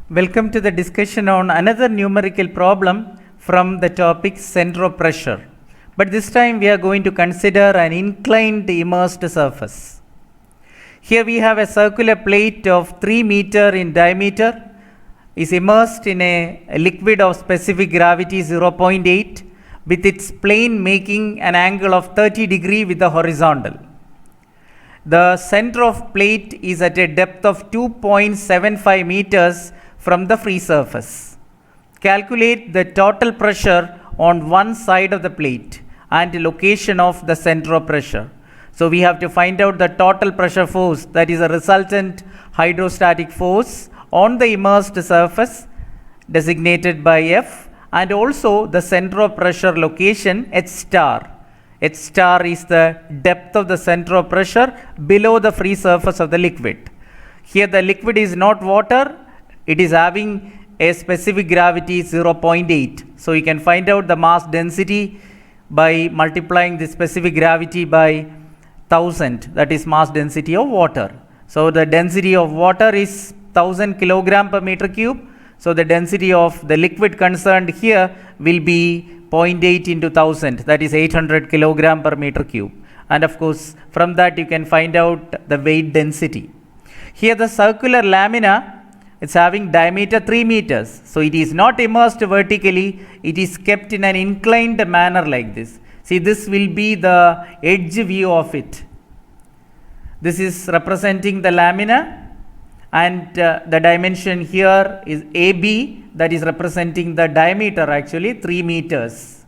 Welcome to the discussion on another numerical problem from the topic center of pressure. But this time we are going to consider an inclined immersed surface. Here we have a circular plate of 3 meter in diameter is immersed in a liquid of specific gravity 0.8 with its plane making an angle of 30 degree with the horizontal. The center of plate is at a depth of 2.75 meters from the free surface. Calculate the total pressure on one side of the plate and the location of the center of pressure. So we have to find out the total pressure force, that is a resultant hydrostatic force on the immersed surface designated by F, and also the center of pressure location H star. H star is the depth of the center of pressure below the free surface of the liquid. Here the liquid is not water, it is having a specific gravity 0.8. So you can find out the mass density by multiplying the specific gravity by 1000, that is mass density of water. So the density of water is 1000 kilogram per meter cube. So the density of the liquid concerned here will be 0.8 into 1000, that is 800 kilogram per meter cube. And of course from that you can find out the weight density. Here the circular lamina, it's having diameter 3 meters. So it is not immersed vertically, it is kept in an inclined manner like this. See, this will be the edge view of it. This is representing the lamina, and the dimension here is AB, that is representing the diameter actually 3 meters.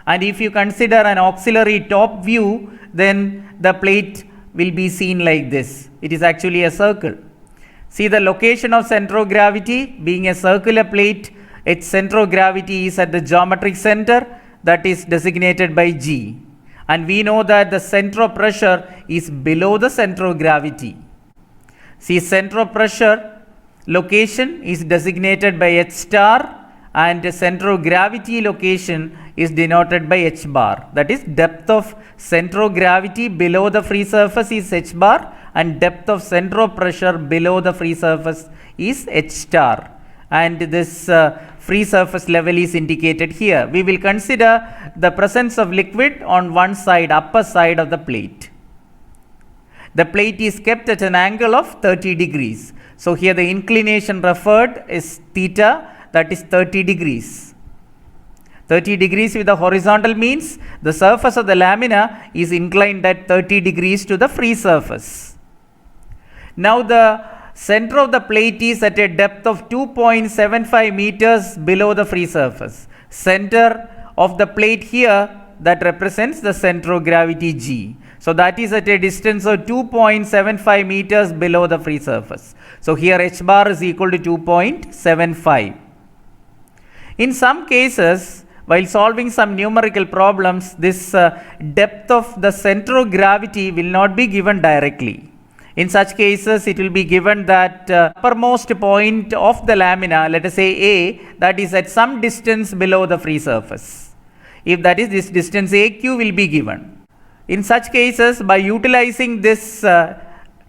And if you consider an auxiliary top view, then the plate will be seen like this. It is actually a circle. See, the location of center of gravity being a circular plate, its center of gravity is at the geometric center, that is designated by G. And we know that the center of pressure is below the center of gravity. See, center of pressure location is designated by H star, and the center of gravity location is denoted by H bar. That is, depth of center of gravity below the free surface is H bar, and depth of center of pressure below the free surface is H star. And this free surface level is indicated here. We will consider the presence of liquid on one side, upper side of the plate. The plate is kept at an angle of 30 degrees. So here the inclination referred is theta, that is 30 degrees. 30 degrees with the horizontal means the surface of the lamina is inclined at 30 degrees to the free surface. Now the center of the plate is at a depth of 2.75 meters below the free surface. Center of the plate here, that represents the center of gravity G. So that is at a distance of 2.75 meters below the free surface. So here H bar is equal to 2.75. In some cases, while solving some numerical problems, this depth of the center of gravity will not be given directly. In such cases, it will be given that uppermost point of the lamina, let us say A, that is at some distance below the free surface. If that is, this distance AQ will be given. In such cases, by utilizing this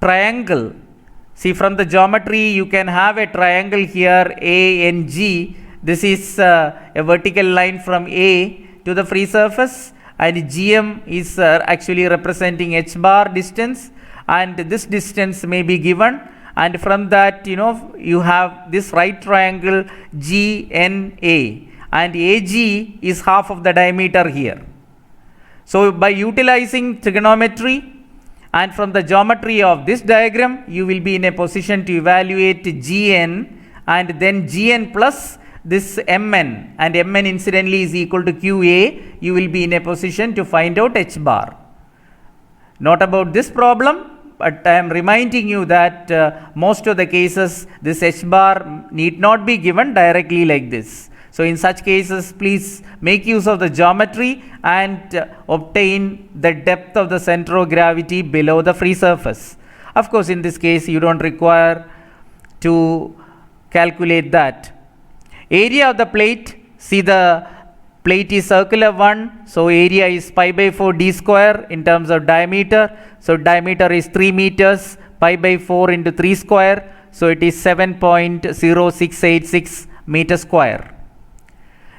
triangle, see, from the geometry you can have a triangle here ANG. This is a vertical line from A to the free surface, and GM is actually representing H bar distance, and this distance may be given, and from that you have this right triangle GNA, and AG is half of the diameter here. So by utilizing trigonometry and from the geometry of this diagram, you will be in a position to evaluate GN, and then GN plus this MN, and MN incidentally is equal to QA. You will be in a position to find out H bar. Not about this problem, but I am reminding you that most of the cases this H bar need not be given directly like this. So in such cases, please make use of the geometry and obtain the depth of the center of gravity below the free surface. Of course, in this case, you don't require to calculate that. Area of the plate, see, the plate is circular one, so area is pi by 4 d square in terms of diameter. So diameter is 3 meters, pi by 4 into 3 square. So it is 7.0686 meter square.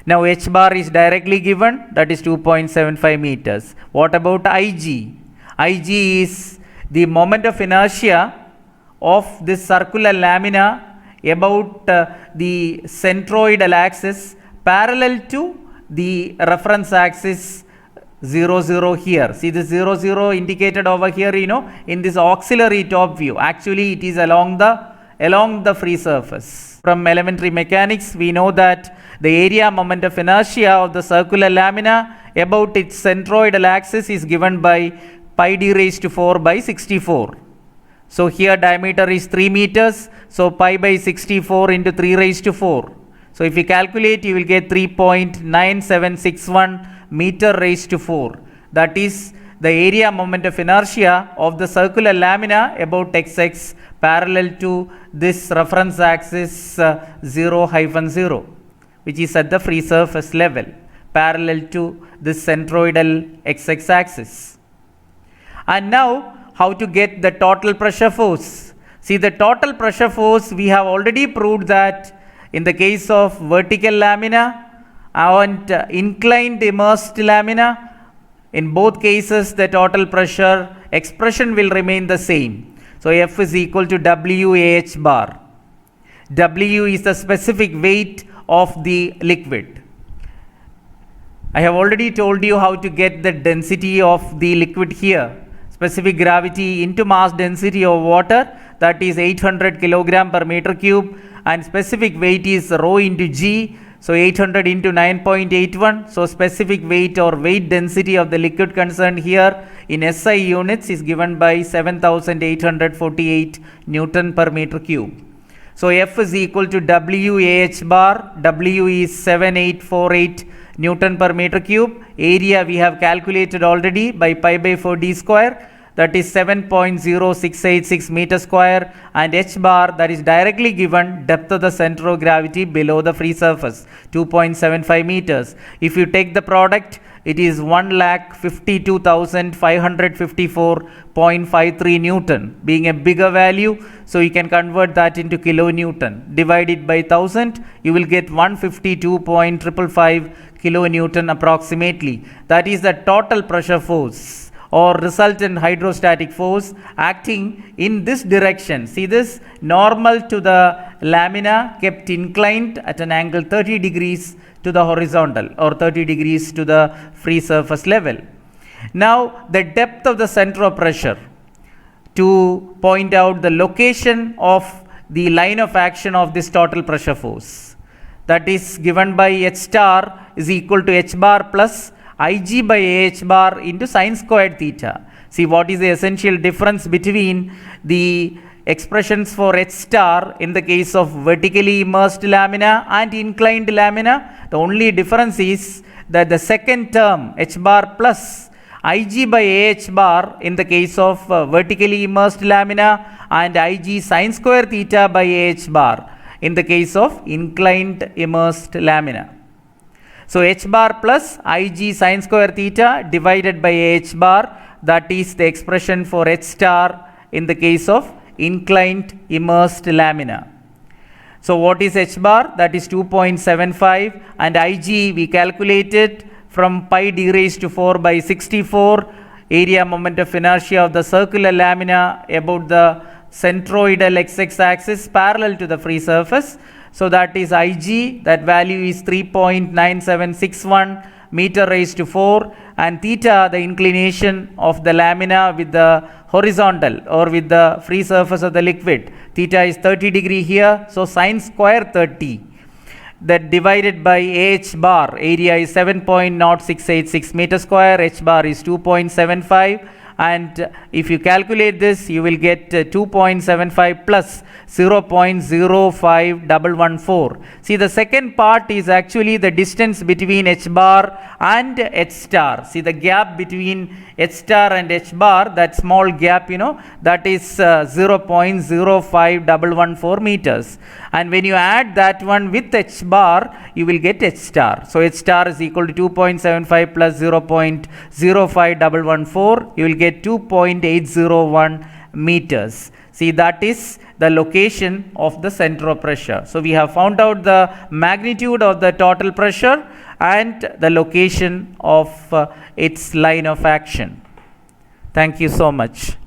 Now h bar is directly given, that is 2.75 meters. What about Ig? Ig is the moment of inertia of this circular lamina about the centroidal axis parallel to the reference axis 0 0 here. See this 0 0 indicated over here, in this auxiliary top view. Actually it is along the free surface. From elementary mechanics we know that the area moment of inertia of the circular lamina about its centroidal axis is given by pi d raised to 4 by 64. So here diameter is 3 meters, so pi by 64 into 3 raised to 4. So if you calculate, you will get 3.9761 meter raised to 4. That is the area moment of inertia of the circular lamina about xx parallel to this reference axis 0-0, which is at the free surface level, parallel to this centroidal xx axis. And now, how to get the total pressure force? See, the total pressure force, we have already proved that in the case of vertical lamina and inclined immersed lamina, in both cases the total pressure expression will remain the same. So F is equal to WAH bar. W is the specific weight of the liquid. I have already told you how to get the density of the liquid here. Specific gravity into mass density of water, that is 800 kilogram per meter cube, and specific weight is rho into G, so 800 into 9.81. So specific weight or weight density of the liquid concerned here in SI units is given by 7848 Newton per meter cube. So F is equal to WAH bar. W is 7848 Newton per meter cube. Area we have calculated already by pi by 4 d square, that is 7.0686 meter square, and h bar, that is directly given depth of the center of gravity below the free surface, 2.75 meters. If you take the product, it is 1,52,554.53 Newton, being a bigger value, so you can convert that into kilonewton. Divide it by 1000, you will get 152.555 kilonewton approximately. That is the total pressure force or resultant hydrostatic force acting in this direction. See this, normal to the lamina kept inclined at an angle 30 degrees to the horizontal or 30 degrees to the free surface level. Now the depth of the center of pressure, to point out the location of the line of action of this total pressure force, that is given by H star is equal to H bar plus Ig by AH bar into sine squared theta. See, what is the essential difference between the expressions for H star in the case of vertically immersed lamina and inclined lamina? The only difference is that the second term H bar plus Ig by AH bar in the case of vertically immersed lamina and Ig sine square theta by AH bar in the case of inclined immersed lamina. So h bar plus Ig sine square theta divided by h bar, that is the expression for h star in the case of inclined immersed lamina. So what is h bar? That is 2.75, and Ig we calculated from pi d raised to 4 by 64, area moment of inertia of the circular lamina about the centroidal xx axis parallel to the free surface. So that is Ig, that value is 3.9761 meter raised to 4, and theta, the inclination of the lamina with the horizontal or with the free surface of the liquid, theta is 30 degree here, so sine square 30, that divided by h bar, area is 7.0686 meter square, h bar is 2.75, and if you calculate this, you will get 2.75 plus 0.05114. See, the second part is actually the distance between h bar and h star. See the gap between h star and h bar, that small gap, that is 0.05114 meters. And when you add that one with h bar, you will get h star. So h star is equal to 2.75 plus 0.05114. You will get 2.801 meters. See, that is the location of the center of pressure. So we have found out the magnitude of the total pressure and the location of its line of action. Thank you so much.